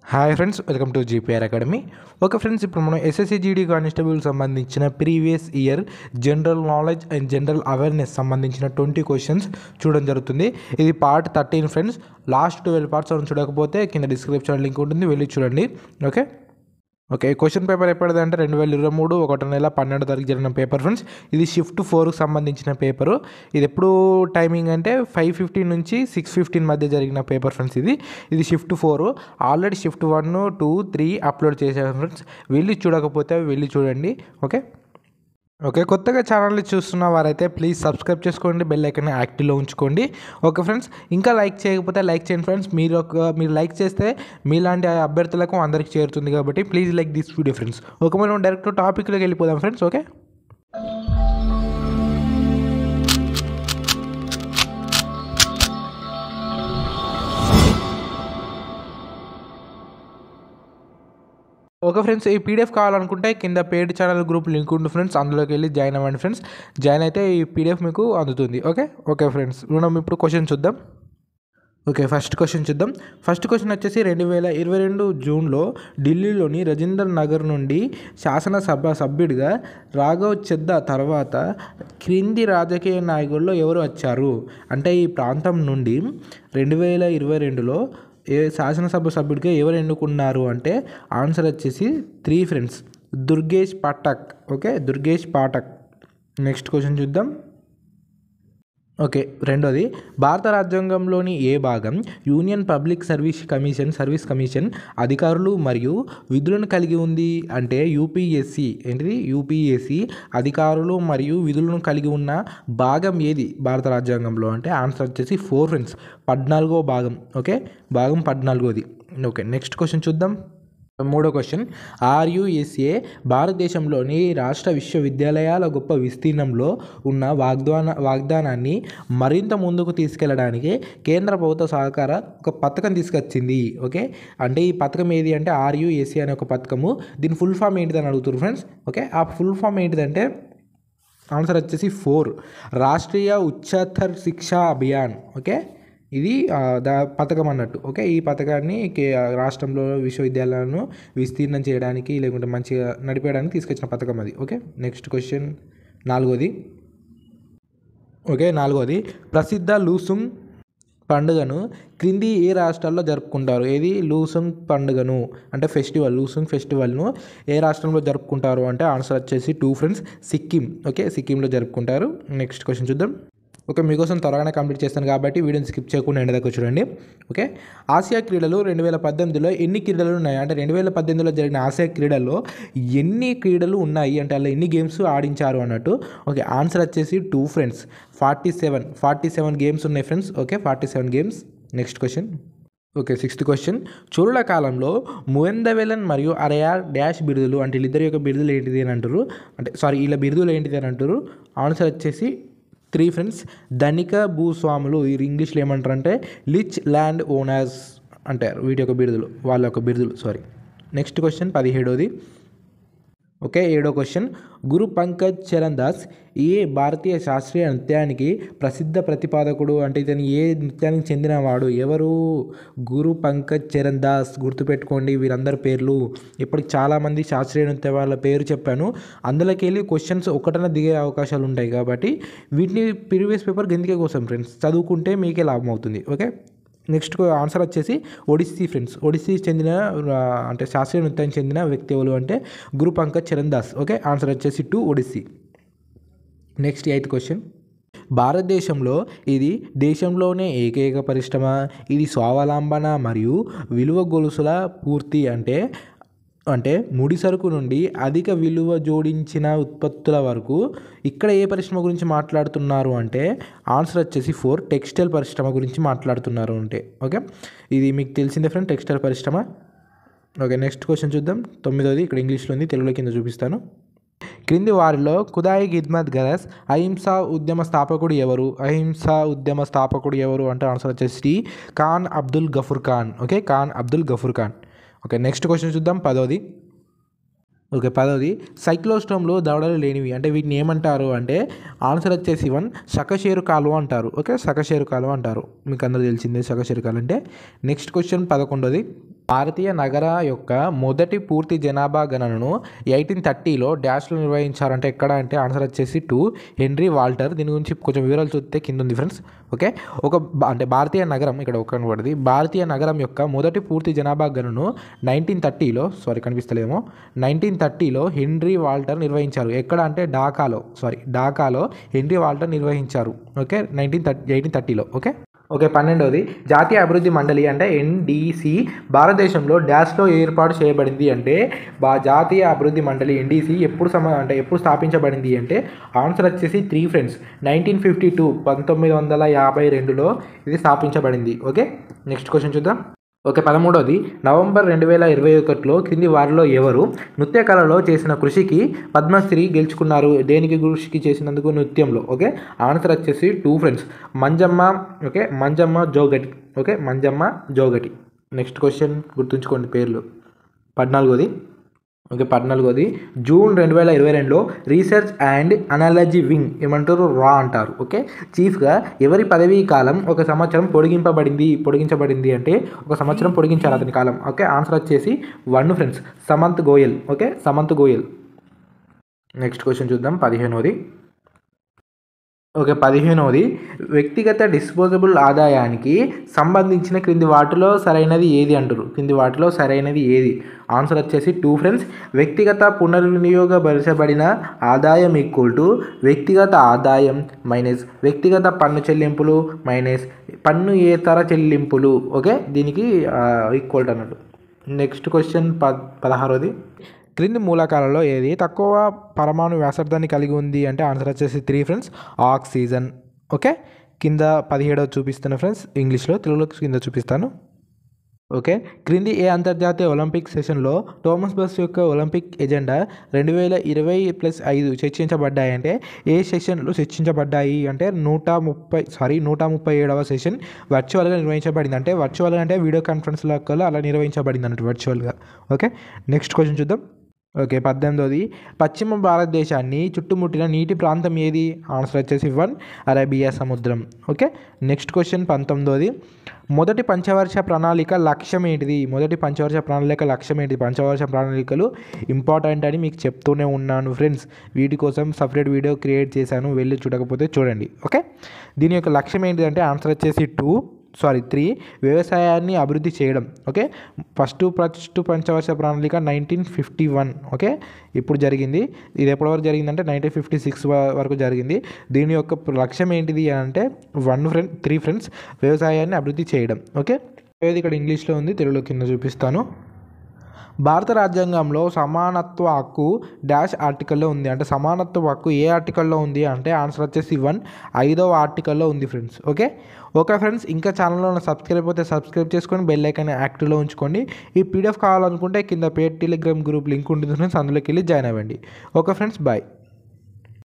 Hi friends, welcome to GPR academy. Okay friends, ఇప్పుడు మనం SSC GD constable సంబంధించిన previous year general knowledge and general awareness సంబంధించిన 20 questions చూడడం జరుగుతుంది. ఇది పార్ట్ 13 ఫ్రెండ్స్. లాస్ట్ 12 పార్ట్స్ చూడకపోతే కింద డిస్క్రిప్షన్ లింక్ ఉంటుంది, వెళ్ళి చూడండి. ఓకే క్వశ్చన్ పేపర్ ఎప్పటిది అంటే 2023 1వ నెల 12వ తారీఖు జరిగిన పేపర్ ఫ్రెండ్స్. ఇది షిఫ్ట్ 4కు సంబంధించిన పేపరు. ఇది ఎప్పుడు టైమింగ్ అంటే 5:15 నుంచి 6:15 మధ్య జరిగిన పేపర్ ఫ్రెండ్స్. ఇది షిఫ్ట్ 4. ఆల్రెడీ షిఫ్ట్ 1, 2, 3 అప్లోడ్ చేశాను ఫ్రెండ్స్. వెళ్ళి చూడకపోతే వెళ్ళి చూడండి. ఓకే కొత్తగా ఛానల్ని చూస్తున్న వారైతే ప్లీజ్ సబ్స్క్రైబ్ చేసుకోండి, బెల్ ఐకాన్ యాక్టివ్లో ఉంచుకోండి. ఓకే ఫ్రెండ్స్, ఇంకా లైక్ చేయకపోతే లైక్ చేయండి ఫ్రెండ్స్. మీరు లైక్ చేస్తే మీలాంటి అభ్యర్థులకు అందరికి చేరుతుంది కాబట్టి please like this video friends. Okay, మనం డైరెక్ట్ టాపిక్లోకి వెళ్ళిపోదాం ఫ్రెండ్స్. ఓకే ఫ్రెండ్స్, ఈ పీడిఎఫ్ కావాలనుకుంటే కింద పేడ్ ఛానల్ గ్రూప్ లింక్ ఉంది ఫ్రెండ్స్. అందులోకి వెళ్ళి జాయిన్ అవ్వండి ఫ్రెండ్స్. జాయిన్ అయితే ఈ పీడిఎఫ్ మీకు అందుతుంది. ఓకే ఫ్రెండ్స్, మనం ఇప్పుడు క్వశ్చన్ చూద్దాం. ఫస్ట్ క్వశ్చన్ వచ్చేసి 2022 జూన్లో ఢిల్లీలోని రజీందర్ నగర్ నుండి శాసనసభ సభ్యుడిగా రాఘవ్ చెద్దా తర్వాత క్రింది రాజకీయ నాయకుల్లో ఎవరు వచ్చారు అంటే ఈ ప్రాంతం నుండి 2022లో శాసనసభ సభ్యుడిగా ఎవరు ఎన్నుకున్నారు అంటే ఆన్సర్ వచ్చేసి 3 friends. Durgesh Pathak. Next question చూద్దాం. రెండోది, భారత రాజ్యాంగంలోని ఏ భాగం యూనియన్ పబ్లిక్ సర్వీస్ కమిషన్ అధికారులు మరియు విధులను కలిగి ఉంది అంటే యూపీఎస్సీ అధికారులు మరియు విధులను కలిగి ఉన్న భాగం ఏది భారత రాజ్యాంగంలో అంటే ఆన్సర్ వచ్చేసి 4 ఫ్రెండ్స్. 14వ భాగం. భాగం 14ది. నెక్స్ట్ క్వశ్చన్ చూద్దాం. మూడో క్వశ్చన్, RUSA భారతదేశంలోని రాష్ట్ర విశ్వవిద్యాలయాల గొప్ప విస్తీర్ణంలో ఉన్న వాగ్దానాన్ని మరింత ముందుకు తీసుకెళ్లడానికి కేంద్ర ప్రభుత్వ సహకార ఒక పథకం తీసుకొచ్చింది. అంటే ఈ పథకం ఏది అంటే RUSA అనే ఒక పథకము. దీని ఫుల్ ఫామ్ ఏంటిదని అడుగుతారు ఫ్రెండ్స్. ఆ ఫుల్ ఫామ్ ఏంటిదంటే ఆన్సర్ వచ్చేసి 4 రాష్ట్రీయ ఉच्चतर శిక్షా అభియాన్. ఇది పథకం అన్నట్టు. ఈ పథకాన్ని రాష్ట్రంలో విశ్వవిద్యాలయాలను విస్తీర్ణం చేయడానికి లేకుంటే మంచిగా నడిపేయడానికి తీసుకొచ్చిన పథకం అది. నెక్స్ట్ క్వశ్చన్ నాలుగోది. ప్రసిద్ధ లూసుంగ్ పండుగను క్రింది ఏ రాష్ట్రాల్లో జరుపుకుంటారు? ఏది లూసుంగ్ పండుగను అంటే లూసుంగ్ ఫెస్టివల్ను ఏ రాష్ట్రంలో జరుపుకుంటారు అంటే ఆన్సర్ వచ్చేసి 2 ఫ్రెండ్స్. సిక్కింలో జరుపుకుంటారు. నెక్స్ట్ క్వశ్చన్ చూద్దాం. మీకోసం త్వరగానే కంప్లీట్ చేస్తాను కాబట్టి వీడియోని స్కిప్ చేయకుండా ఎండ్ దాకా చూడండి. ఆసియా క్రీడలు 2018లో ఎన్ని క్రీడలు ఉన్నాయి అంటే 2018లో జరిగిన ఆసియా క్రీడల్లో ఎన్ని క్రీడలు ఉన్నాయి అంటే అలా ఎన్ని గేమ్స్ ఆడించారు అన్నట్టు. ఆన్సర్ వచ్చేసి 2 ఫ్రెండ్స్. 47 గేమ్స్ ఉన్నాయి friends. 47 games. Next question. Sixth question, చోళుల కాలంలో ముయందవెలన్ మరియు అరయార్ డాష్ బిరుదులు అంటే వీళ్ళిద్దరి యొక్క బిరుదులు ఏంటిది అని అంటారు వీళ్ళ బిరుదులు ఏంటిది అని అంటారు. ఆన్సర్ వచ్చేసి 3 ఫ్రెండ్స్. ధనిక భూస్వాములు ఇంగ్లీష్లో ఏమంటారు అంటే రిచ్ ల్యాండ్ ఓనర్స్ అంటారు. వీటి యొక్క బిరుదులు వాళ్ళ యొక్క బిరుదులు. నెక్స్ట్ క్వశ్చన్ 17ది. 7వ క్వశ్చన్, గురు పంకజ్ చరణ్ దాస్ ఏ భారతీయ శాస్త్రీయ నృత్యానికి ప్రసిద్ధ ప్రతిపాదకుడు అంటే ఇతను ఏ నృత్యానికి చెందినవాడు? ఎవరు? గురు పంకజ్ చరణ్ దాస్. గుర్తుపెట్టుకోండి వీరందరి పేర్లు. ఇప్పటికి చాలామంది శాస్త్రీయ నృత్య వాళ్ళ పేరు చెప్పాను. అందులోకి వెళ్ళి క్వశ్చన్స్ ఒకటన దిగే అవకాశాలు ఉంటాయి కాబట్టి వీటిని ప్రీవియస్ పేపర్ గెంతికే కోసం ఫ్రెండ్స్ చదువుకుంటే మీకే లాభం అవుతుంది. నెక్స్ట్ ఆన్సర్ వచ్చేసి ఒడిస్సీ ఫ్రెండ్స్. ఒడిస్సీ చెందిన అంటే శాస్త్రీయ నృత్యానికి చెందిన వ్యక్తి ఎవరు అంటే గురు పంకజ్ చరణ్ దాస్. ఆన్సర్ వచ్చేసి 2 ఒడిస్సీ. నెక్స్ట్ 8th క్వశ్చన్, భారతదేశంలో ఇది దేశంలోనే ఏకైక పరిశ్రమ. ఇది స్వావలంబన మరియు విలువ గొలుసుల పూర్తి అంటే ముడి సరుకు నుండి అధిక విలువ జోడించిన ఉత్పత్తుల వరకు. ఇక్కడ ఏ పరిశ్రమ గురించి మాట్లాడుతున్నారు అంటే ఆన్సర్ వచ్చేసి 4 టెక్స్టైల్ పరిశ్రమ గురించి మాట్లాడుతున్నారు అంటే. ఇది మీకు తెలిసిందే ఫ్రెండ్, టెక్స్టైల్ పరిశ్రమ. నెక్స్ట్ క్వశ్చన్ చూద్దాం. 9ది. ఇక్కడ ఇంగ్లీష్లో ఉంది, తెలుగులో కింద చూపిస్తాను. క్రింది వారిలో ఖుదాయి ఖిద్మత్ గరజ్ అహింసా ఉద్యమ స్థాపకుడు ఎవరు అంటే ఆన్సర్ వచ్చేసి ఖాన్ అబ్దుల్ గఫూర్ ఖాన్. నెక్స్ట్ క్వశ్చన్ చూద్దాం. 10ది. సైక్లోస్టోమ్లో దవడలు లేనివి అంటే వీటిని ఏమంటారు అంటే ఆన్సర్ వచ్చేసి 1 సకశేరు కాలువ అంటారు. సకశేరు కాలువ అంటారు. మీకు అందరూ తెలిసిందే సకశేరు కాలువ అంటే. Next question 11ది. భారతీయ నగర యొక్క మొదటి పూర్తి జనాభా గణనను 1830లో డాష్లో నిర్వహించారంటే ఎక్కడ అంటే ఆన్సర్ వచ్చేసి 2 హెన్రీ వాల్టర్. దీని గురించి కొంచెం వివరాలు చూస్తే కింద ఉంది ఫ్రెండ్స్. ఓకే, అంటే భారతీయ నగరం ఇక్కడ ఒక పడింది. భారతీయ నగరం యొక్క మొదటి పూర్తి జనాభా గణనను 1930లో కనిపిస్తలేమో 1930లో హెన్రీ వాల్టర్ నిర్వహించారు. ఎక్కడ అంటే ఢాకాలో హెన్రీ వాల్టర్ నిర్వహించారు. ఓకే, 1830లో. ఓకే 12వది జాతీయ అభివృద్ధి మండలి అంటే ఎన్డీసీ భారతదేశంలో డాష్లో ఏర్పాటు చేయబడింది అంటే జాతీయ అభివృద్ధి మండలి ఎన్డీసీ ఎప్పుడు స్థాపించబడింది అంటే ఆన్సర్ వచ్చేసి 3 ఫ్రెండ్స్ 1952 1952లో ఇది స్థాపించబడింది. ఓకే, నెక్స్ట్ క్వశ్చన్ చూద్దాం. ఓకే 13వది నవంబర్ 2021లో క్రింది వారిలో ఎవరు నృత్య కళలో చేసిన కృషికి పద్మశ్రీ గెలుచుకున్నారు? దేనికి కృషికి చేసినందుకు? నృత్యంలో. ఓకే, ఆన్సర్ వచ్చేసి 2 friends Manjamma Jogati. Next question గుర్తుంచుకోండి పేర్లు. 14వది జూన్ 2022లో రీసెర్చ్ అండ్ అనాలజీ వింగ్ ఏమంటారు? రా అంటారు. ఓకే, చీఫ్గా ఎవరి పదవీ కాలం 1 సంవత్సరం పొడిగించబడింది అంటే 1 సంవత్సరం పొడిగించారు అతని కాలం. ఓకే, ఆన్సర్ వచ్చేసి 1 friends Samant Goyal. Okay, Samant Goyal. Next question చూద్దాం. 15వది వ్యక్తిగత డిస్పోజబుల్ ఆదాయానికి సంబంధించిన క్రింది వాటిలో సరైనది ఏది అంటారు? ఆన్సర్ వచ్చేసి 2 ఫ్రెండ్స్ వ్యక్తిగత పునర్వినియోగపరచబడిన ఆదాయం = వ్యక్తిగత ఆదాయం మైనస్ వ్యక్తిగత పన్ను చెల్లింపులు మైనస్ పన్నుయేతర చెల్లింపులు. ఓకే, దీనికి ఈక్వల్ అన్నట్టు. నెక్స్ట్ క్వశ్చన్ 16వది క్రింది మూలకాలలో ఏది తక్కువ పరమాణు వ్యాసార్థాన్ని కలిగి ఉంది అంటే ఆన్సర్ వచ్చేసి 3 ఫ్రెండ్స్ ఆక్సిజన్. ఓకే, కింద 17వ చూపిస్తాను ఫ్రెండ్స్, ఇంగ్లీష్లో, తెలుగులో కింద చూపిస్తాను. ఓకే, క్రింది ఏ అంతర్జాతీయ ఒలింపిక్ సెషన్లో థామస్ బస్ యొక్క ఒలింపిక్ ఎజెండా 2020+5 చర్చించబడ్డాయంటే ఏ సెషన్లో చర్చించబడ్డాయి అంటే 137వ సెషన్ వర్చువల్గా నిర్వహించబడింది. అంటే వర్చువల్గా అంటే వీడియో కాన్ఫరెన్స్లో అలా నిర్వహించబడింది అన్నట్టు వర్చువల్గా. ఓకే, నెక్స్ట్ క్వశ్చన్ చూద్దాం. ఓకే 18వది పశ్చిమ భారతదేశాన్ని చుట్టుముట్టిన నీటి ప్రాంతం ఏది? ఆన్సర్ వచ్చేసి 1 అరేబియా సముద్రం. ఓకే, నెక్స్ట్ క్వశ్చన్ 19వది మొదటి పంచవర్ష ప్రణాళిక లక్ష్యం ఏంటిది? పంచవర్ష ప్రణాళికలు ఇంపార్టెంట్ అని మీకు చెప్తూనే ఉన్నాను ఫ్రెండ్స్. వీటి కోసం సపరేట్ వీడియో క్రియేట్ చేశాను, వెళ్ళి చూడకపోతే చూడండి. ఓకే, దీని యొక్క లక్ష్యం ఏంటిదంటే ఆన్సర్ వచ్చేసి 3 వ్యవసాయాన్ని అభివృద్ధి చేయడం. ఓకే, ఫస్ట్ పంచవర్ష ప్రణాళిక 1951. ఓకే, ఇప్పుడు జరిగింది. ఇది ఎప్పటి వరకు జరిగిందంటే 1956 వరకు జరిగింది. దీని యొక్క లక్ష్యం ఏంటిది అంటే 3 ఫ్రెండ్స్ వ్యవసాయాన్ని అభివృద్ధి చేయడం. ఓకే, ఇక్కడ ఇంగ్లీష్లో ఉంది, తెలుగులో కింద చూపిస్తాను. భారత రాజ్యాంగంలో సమానత్వ హక్కు డాష్ ఆర్టికల్లో ఉంది అంటే సమానత్వ హక్కు ఏ ఆర్టికల్లో ఉంది అంటే ఆన్సర్ వచ్చేసి 5వ ఆర్టికల్లో ఉంది ఫ్రెండ్స్. ఓకే ఫ్రెండ్స్, ఇంకా ఛానల్లో సబ్స్క్రైబ్ అయితే సబ్స్క్రైబ్ చేసుకొని బెల్ ఐకాన్ యాక్టివ్లో ఉంచుకోండి. ఈ పీడిఎఫ్ కావాలనుకుంటే కింద పేడ్ టెలిగ్రామ్ గ్రూప్ లింక్ ఉంటుంది ఫ్రెండ్స్, అందులోకి వెళ్ళి జాయిన్ అవ్వండి. Okay friends, bye.